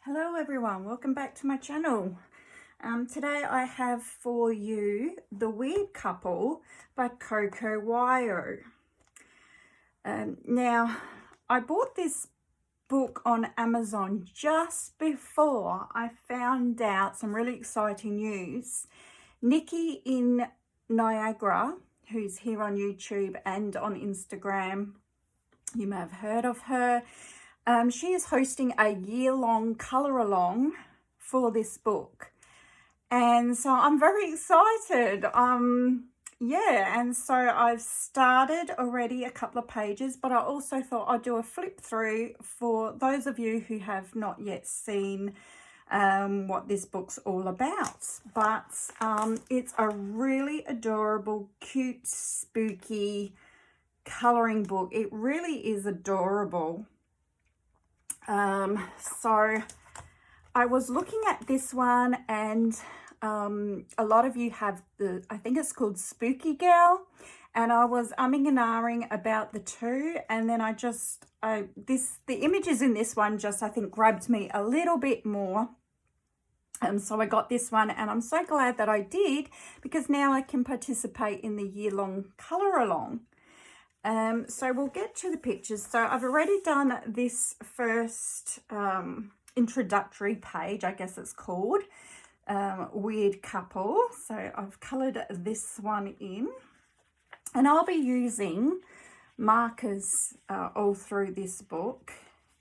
Hello everyone, welcome back to my channel. Today I have for you The Weird Couple by Coco Wyo. Now, I bought this book on Amazon just before I found out some really exciting news. Nikki in Niagara, who's here on YouTube and on Instagram, you may have heard of her. She is hosting a year-long colour-along for this book. And so I'm very excited. Yeah, and so I've started already a couple of pages, but I also thought I'd do a flip through for those of you who have not yet seen what this book's all about. But it's a really adorable, cute, spooky colouring book. It really is adorable. So I was looking at this one, and a lot of you have I think it's called Spooky Girl, and I was umming and ahhing about the two, and then the images in this one just, I think, grabbed me a little bit more. So I got this one, and I'm so glad that I did, because now I can participate in the year-long colour-along. So we'll get to the pictures. So I've already done this first introductory page, I guess it's called, Weird Couple. So I've coloured this one in, and I'll be using markers all through this book.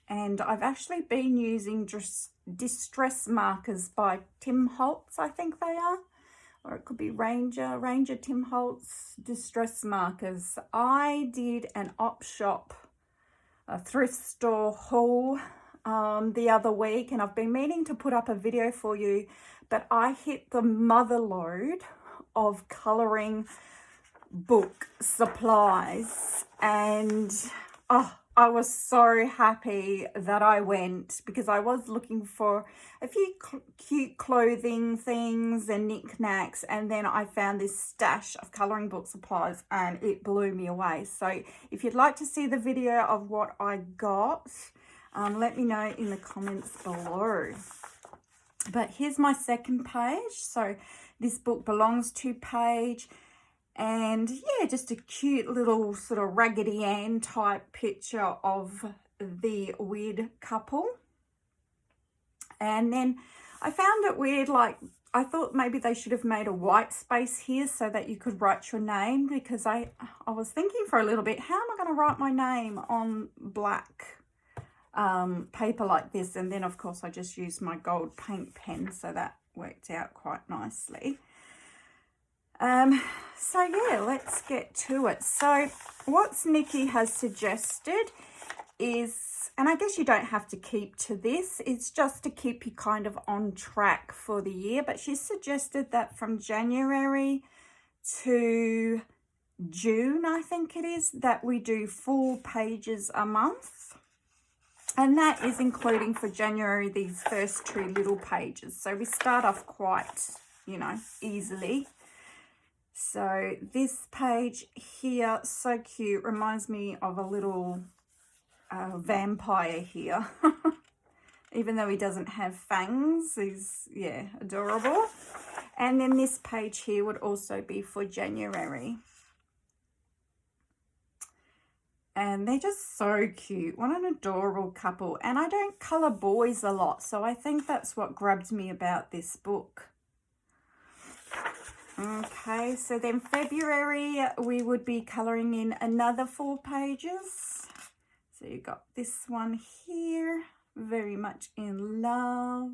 And I've actually been using just distress markers by Tim Holtz, I think they are. Or it could be Ranger Tim Holtz distress markers. I did an op shop, a thrift store haul the other week, and I've been meaning to put up a video for you, but I hit the mother load of colouring book supplies, and I was so happy that I went, because I was looking for a few cute clothing things and knickknacks, and then I found this stash of colouring book supplies and it blew me away. So if you'd like to see the video of what I got, let me know in the comments below. But here's my second page. So this book belongs to page. And yeah, just a cute little sort of Raggedy Ann type picture of the weird couple. And then I found it weird, like I thought maybe they should have made a white space here so that you could write your name, because I was thinking for a little bit, how am I going to write my name on black paper like this? And then of course I just used my gold paint pen, so that worked out quite nicely. So yeah, let's get to it. So what Nikki has suggested is, and I guess you don't have to keep to this, it's just to keep you kind of on track for the year, but she suggested that from January to June, I think it is, that we do 4 pages a month. And that is including for January these first 2 little pages. So we start off quite, easily. So this page here, so cute, reminds me of a little vampire here. Even though he doesn't have fangs, he's, yeah, adorable. And then this page here would also be for January. And they're just so cute. What an adorable couple. And I don't colour boys a lot, so I think that's what grabbed me about this book. Okay, so then February, we would be colouring in another 4 pages. So you got this one here, very much in love.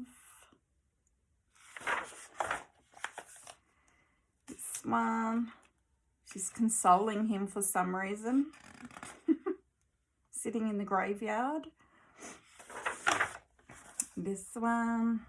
This one, she's consoling him for some reason. Sitting in the graveyard. This one.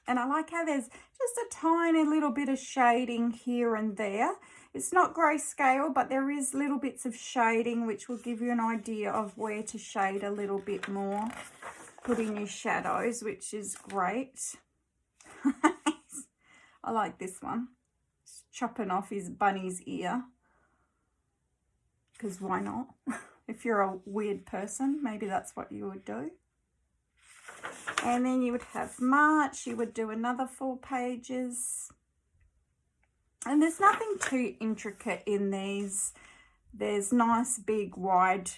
And I like how there's just a tiny little bit of shading here and there. It's not grayscale, but there is little bits of shading which will give you an idea of where to shade a little bit more. Put in your shadows, which is great. I like this one. Just chopping off his bunny's ear. Because why not? If you're a weird person, maybe that's what you would do. And then you would have March, you would do another 4 pages. And there's nothing too intricate in these. There's nice, big, wide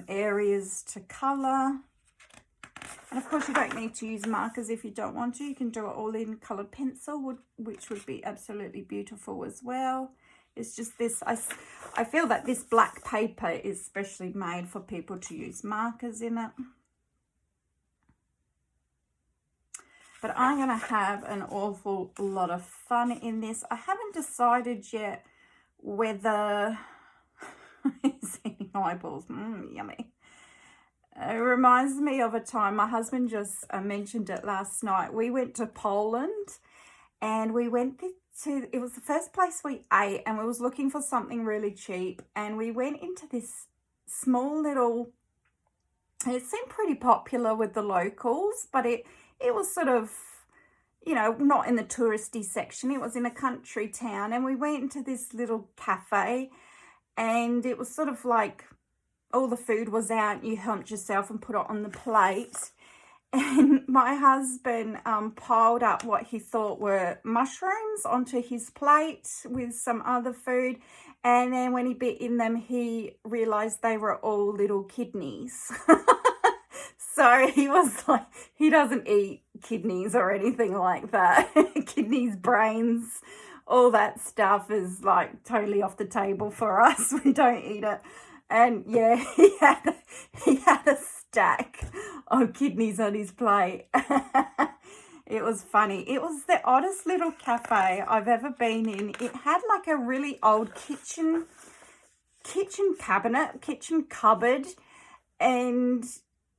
areas to colour. And of course, you don't need to use markers if you don't want to. You can do it all in coloured pencil, which would be absolutely beautiful as well. It's just this, I feel that this black paper is specially made for people to use markers in it. But I'm going to have an awful lot of fun in this. I haven't decided yet whether... He's eating eyeballs. Yummy. It reminds me of a time, my husband just mentioned it last night. We went to Poland and we went to, it was the first place we ate, and we was looking for something really cheap. And we went into this small little, it seemed pretty popular with the locals, but it was sort of, you know, not in the touristy section. It was in a country town, and we went into this little cafe, and it was sort of like all the food was out. You helped yourself and put it on the plate. And my husband piled up what he thought were mushrooms onto his plate with some other food. And then when he bit in them, he realised they were all little kidneys. So he was like, he doesn't eat kidneys or anything like that. Kidneys, brains, all that stuff is like totally off the table for us. We don't eat it. And yeah, he had a stack of kidneys on his plate. It was funny. It was the oddest little cafe I've ever been in. It had like a really old kitchen cabinet, kitchen cupboard. And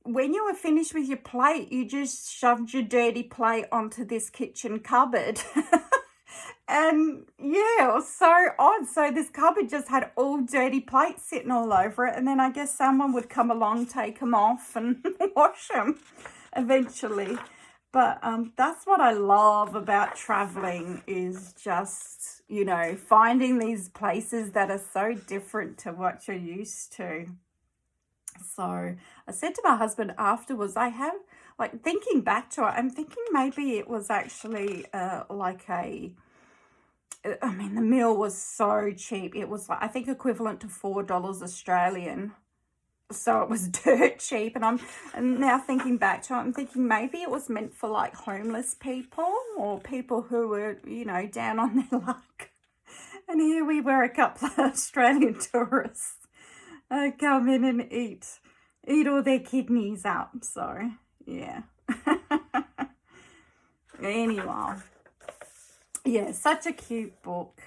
when you were finished with your plate, you just shoved your dirty plate onto this kitchen cupboard. And yeah, it was so odd. So this cupboard just had all dirty plates sitting all over it. And then I guess someone would come along, take them off and wash them eventually. But that's what I love about traveling, is just, you know, finding these places that are so different to what you're used to. So I said to my husband afterwards, I have, like, thinking back to it, I'm thinking maybe it was actually like a, I mean, the meal was so cheap. It was, like, I think equivalent to $4 Australian. So it was dirt cheap. And now thinking back to it, I'm thinking maybe it was meant for like homeless people or people who were, you know, down on their luck. And here we were, a couple of Australian tourists come in and eat all their kidneys up. So yeah. Anyway. Yeah, such a cute book.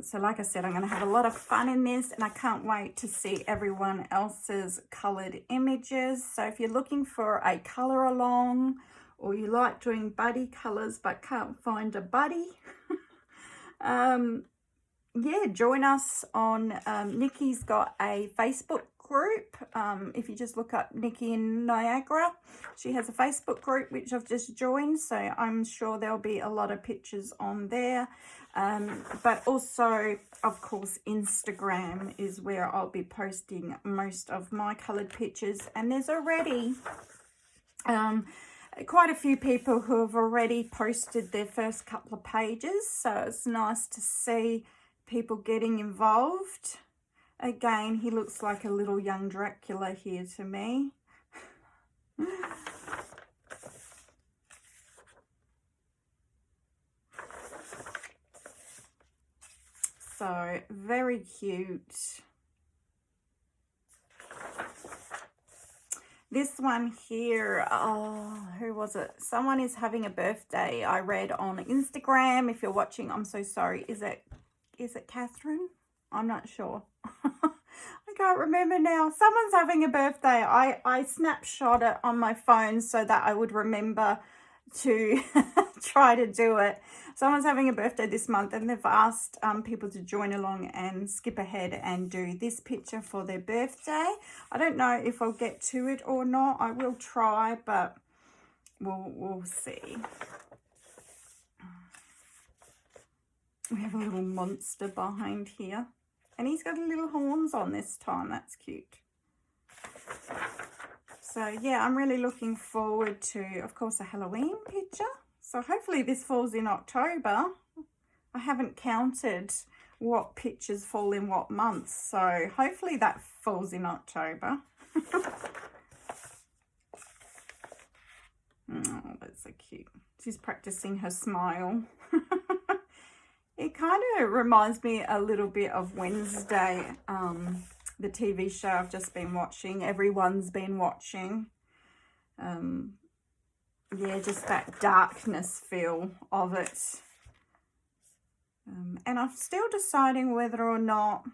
So like I said, I'm going to have a lot of fun in this, and I can't wait to see everyone else's coloured images. So if you're looking for a colour along, or you like doing buddy colours but can't find a buddy, yeah, join us on, Nikki's got a Facebook group. If you just look up Nikki in Niagara, she has a Facebook group which I've just joined, so I'm sure there'll be a lot of pictures on there. But also, of course, Instagram is where I'll be posting most of my coloured pictures, and there's already quite a few people who have already posted their first couple of pages, so it's nice to see people getting involved. Again, he looks like a little young Dracula here to me. So, very cute. This one here, oh, who was it? Someone is having a birthday, I read on Instagram. If you're watching, I'm so sorry. Is it Catherine? I'm not sure. I can't remember now. Someone's having a birthday. I snapshot it on my phone so that I would remember to try to do it. Someone's having a birthday this month, and they've asked people to join along and skip ahead and do this picture for their birthday. I don't know if I'll get to it or not. I will try, but we'll see. We have a little monster behind here. And he's got little horns on this time. That's cute. So yeah, I'm really looking forward to, of course, a Halloween picture. So hopefully this falls in October. I haven't counted what pictures fall in what months. So hopefully that falls in October. Oh, that's so cute. She's practicing her smile. It kind of reminds me a little bit of Wednesday, the TV show I've just been watching. Everyone's been watching. Yeah, just that darkness feel of it. And I'm still deciding whether or not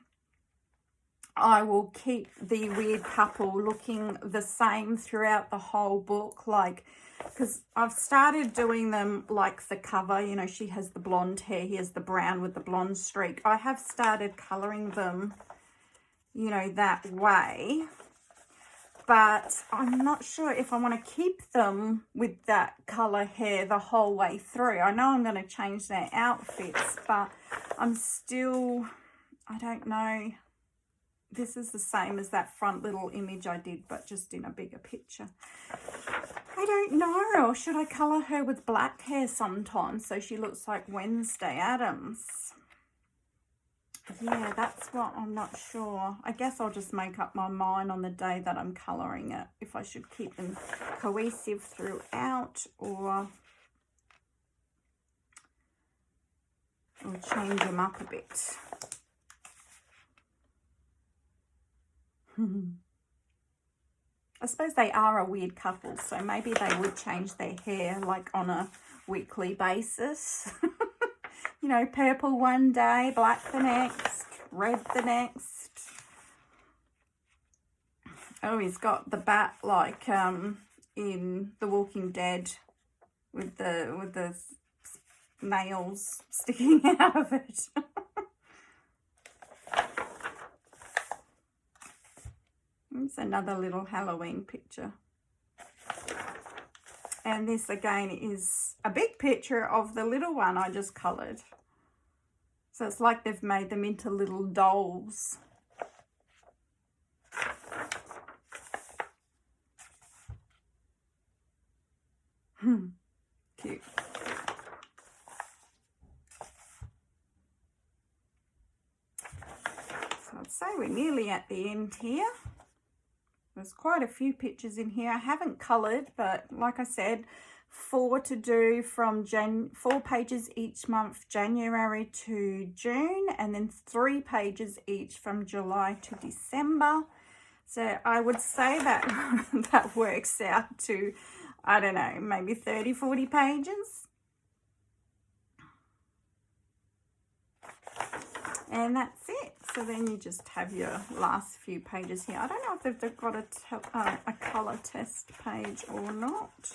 I will keep the weird couple looking the same throughout the whole book, like, because I've started doing them like the cover, you know, she has the blonde hair, he has the brown with the blonde streak. I have started colouring them, you know, that way, but I'm not sure if I want to keep them with that colour hair the whole way through. I know I'm going to change their outfits, but I'm still, I don't know. This is the same as that front little image I did, but just in a bigger picture. I don't know. Or should I colour her with black hair sometimes so she looks like Wednesday Addams? Yeah, that's what I'm not sure. I guess I'll just make up my mind on the day that I'm colouring it, if I should keep them cohesive throughout or change them up a bit. I suppose they are a weird couple, so maybe they would change their hair like on a weekly basis. You know, purple one day, black the next, red the next. Oh, he's got the bat like in The Walking Dead with the nails sticking out of it. It's another little Halloween picture. And this again is a big picture of the little one I just coloured. So it's like they've made them into little dolls. Cute. So I'd say we're nearly at the end here. There's quite a few pictures in here. I haven't coloured, but like I said, 4 to do from 4 pages each month, January to June, and then 3 pages each from July to December. So I would say that that works out to, I don't know, maybe 30, 40 pages. And that's it. So then you just have your last few pages here. I don't know if they've got a colour test page or not.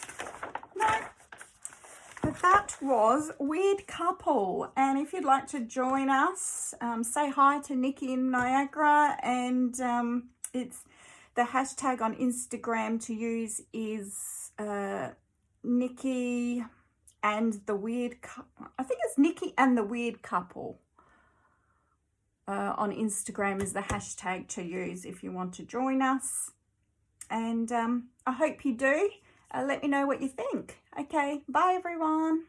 No. But that was Weird Couple. And if you'd like to join us, say hi to Nikki in Niagara. And it's the hashtag on Instagram to use is Nikki and the Weird Couple. I think it's Nikki and the Weird Couple. On Instagram is the hashtag to use if you want to join us. And I hope you do. Let me know what you think. Okay, bye everyone.